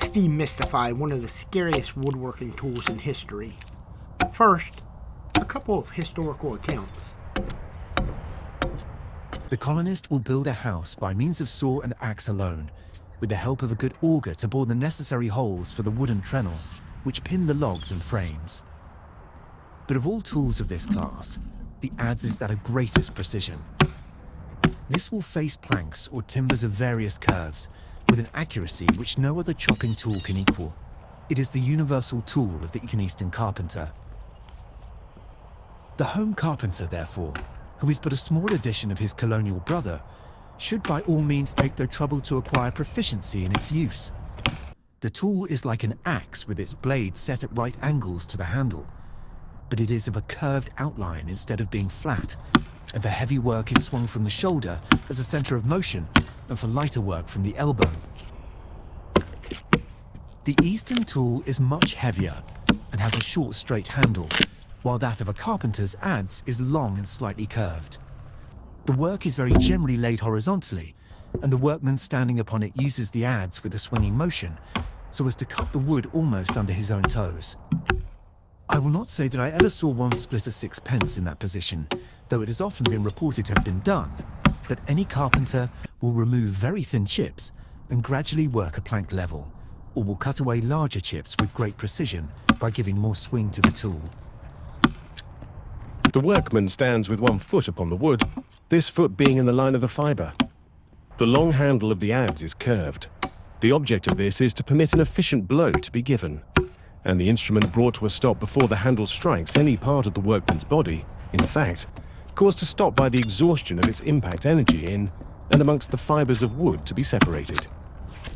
Let's demystify one of the scariest woodworking tools in history. First, a couple of historical accounts. The colonist will build a house by means of saw and axe alone, with the help of a good auger to bore the necessary holes for the wooden trennel, which pin the logs and frames. But of all tools of this class, the adze is that of greatest precision. This will face planks or timbers of various curves, with an accuracy which no other chopping tool can equal. It is the universal tool of the Eastern carpenter. The home carpenter, therefore, who is but a small edition of his colonial brother, should by all means take their trouble to acquire proficiency in its use. The tool is like an axe with its blade set at right angles to the handle, but it is of a curved outline instead of being flat, and for heavy work is swung from the shoulder as a center of motion, and for lighter work from the elbow. The Eastern tool is much heavier and has a short straight handle, while that of a carpenter's adze is long and slightly curved. The work is very generally laid horizontally, and the workman standing upon it uses the adze with a swinging motion, so as to cut the wood almost under his own toes. I will not say that I ever saw one split a sixpence in that position, though it has often been reported to have been done, but any carpenter will remove very thin chips and gradually work a plank level, or will cut away larger chips with great precision by giving more swing to the tool. The workman stands with one foot upon the wood, this foot being in the line of the fibre. The long handle of the adze is curved. The object of this is to permit an efficient blow to be given, and the instrument brought to a stop before the handle strikes any part of the workman's body, in fact, caused to stop by the exhaustion of its impact energy in and amongst the fibres of wood to be separated.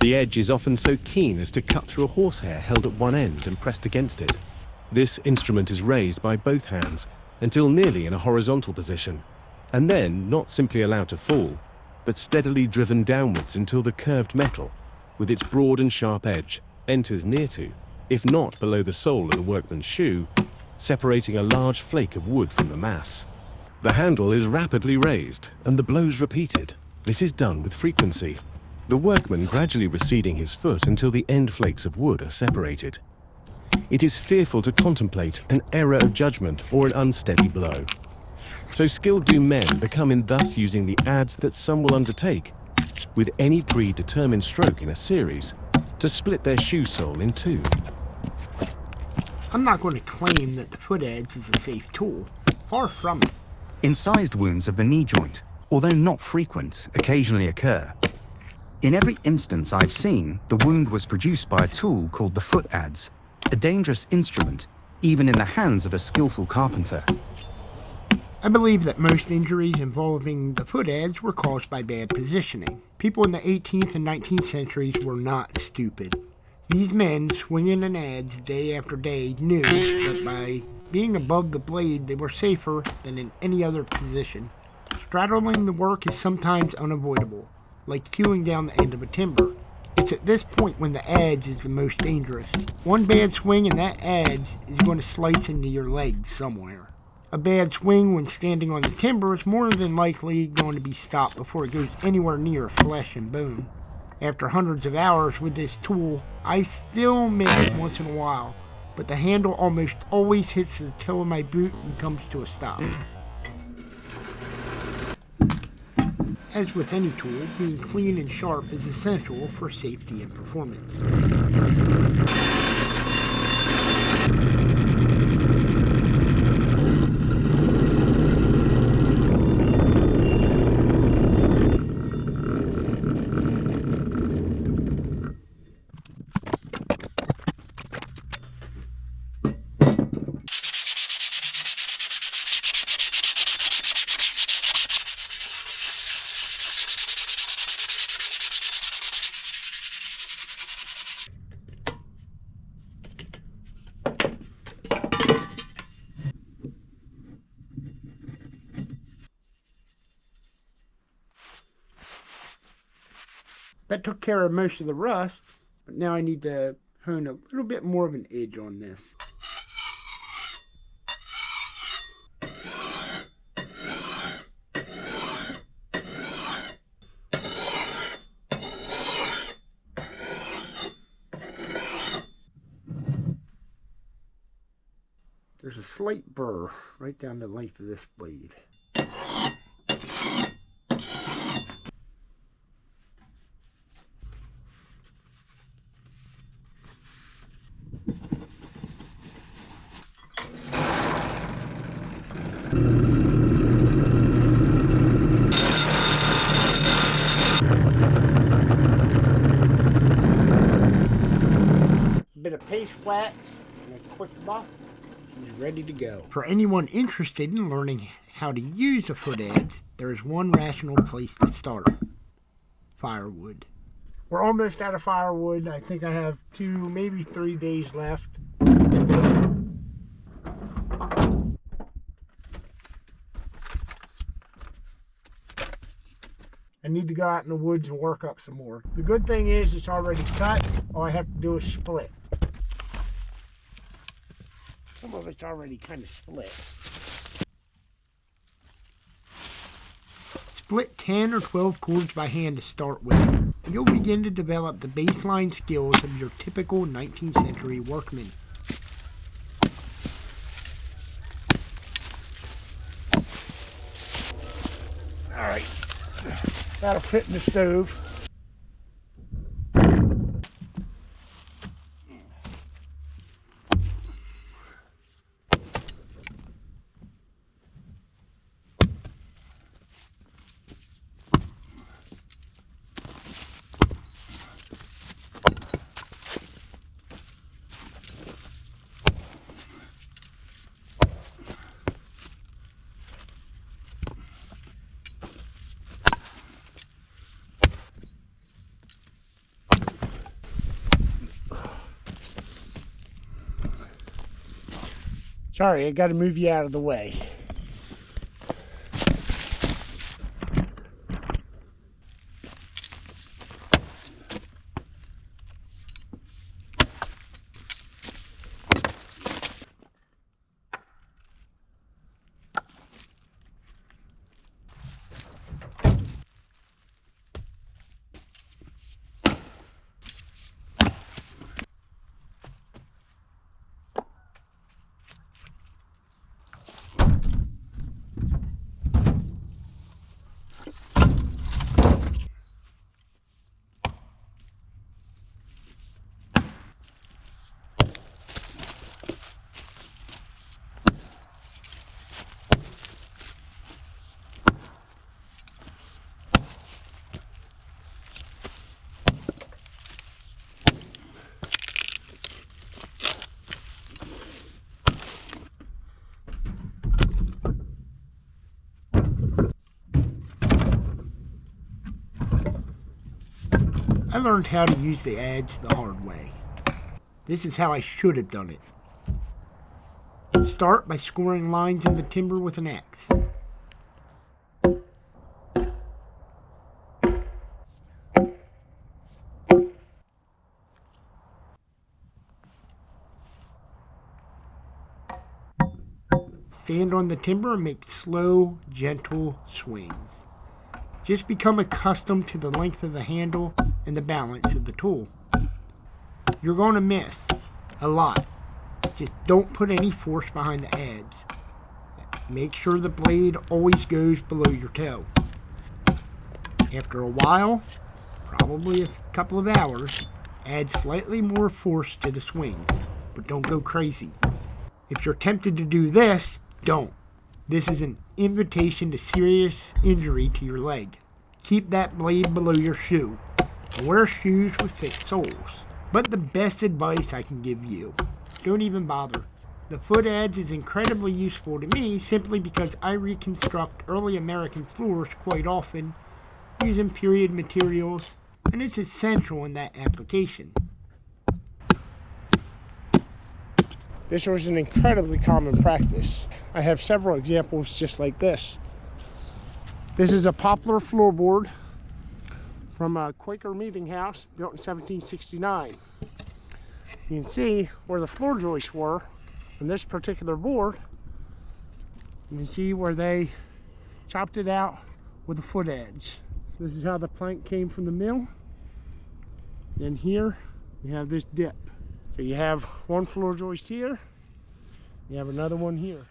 The edge is often so keen as to cut through a horsehair held at one end and pressed against it. This instrument is raised by both hands until nearly in a horizontal position, and then not simply allowed to fall, but steadily driven downwards until the curved metal, with its broad and sharp edge, enters near to, if not below the sole of the workman's shoe, separating a large flake of wood from the mass. The handle is rapidly raised, and the blows repeated. This is done with frequency, the workman gradually receding his foot until the end flakes of wood are separated. It is fearful to contemplate an error of judgment or an unsteady blow. So skilled do men become in thus using the adze that some will undertake, with any predetermined stroke in a series, to split their shoe sole in two. I'm not going to claim that the foot adze is a safe tool. Far from it. Incised wounds of the knee joint, although not frequent, occasionally occur. In every instance I've seen, the wound was produced by a tool called the foot adze, a dangerous instrument, even in the hands of a skillful carpenter. I believe that most injuries involving the foot adze were caused by bad positioning. People in the 18th and 19th centuries were not stupid. These men, swinging an adze day after day, knew that by being above the blade they were safer than in any other position. Straddling the work is sometimes unavoidable, like hewing down the end of a timber. It's at this point when the adze is the most dangerous. One bad swing and that adze is going to slice into your legs somewhere. A bad swing when standing on the timber is more than likely going to be stopped before it goes anywhere near flesh and bone. After hundreds of hours with this tool, I still make it once in a while, but the handle almost always hits the toe of my boot and comes to a stop. As with any tool, being clean and sharp is essential for safety and performance. That took care of most of the rust, but now I need to hone a little bit more of an edge on this. a slight burr right down the length of this blade. Bit of paste wax and a quick buff, he's ready to go. For anyone interested in learning how to use a foot adze, there is one rational place to start: firewood. We're almost out of firewood. I think I have 2, maybe 3 days left. I need to go out in the woods and work up some more. The good thing is it's already cut. All I have to do is split. Some of it's already kind of split. Split 10 or 12 cords by hand to start with, and you'll begin to develop the baseline skills of your typical 19th century workman. All right, that'll fit in the stove. Sorry, I got to move you out of the way. I learned how to use the adze the hard way. This is how I should have done it. Start by scoring lines in the timber with an axe. Stand on the timber and make slow, gentle swings. Just become accustomed to the length of the handle and the balance of the tool. You're going to miss a lot. Just don't put any force behind the adze. Make sure the blade always goes below your toe. After a while, probably a couple of hours, add slightly more force to the swings, but don't go crazy. If you're tempted to do this, don't. This is an invitation to serious injury to your leg. Keep that blade below your shoe, and wear shoes with thick soles. But the best advice I can give you, don't even bother. The foot adze is incredibly useful to me simply because I reconstruct early American floors quite often using period materials, and it's essential in that application. This was an incredibly common practice. I have several examples just like this. This is a poplar floorboard from a Quaker meeting house built in 1769. You can see where the floor joists were on this particular board. You can see where they chopped it out with a foot adze. This is how the plank came from the mill. And here you have this dip. So you have one floor joist here, You have another one here.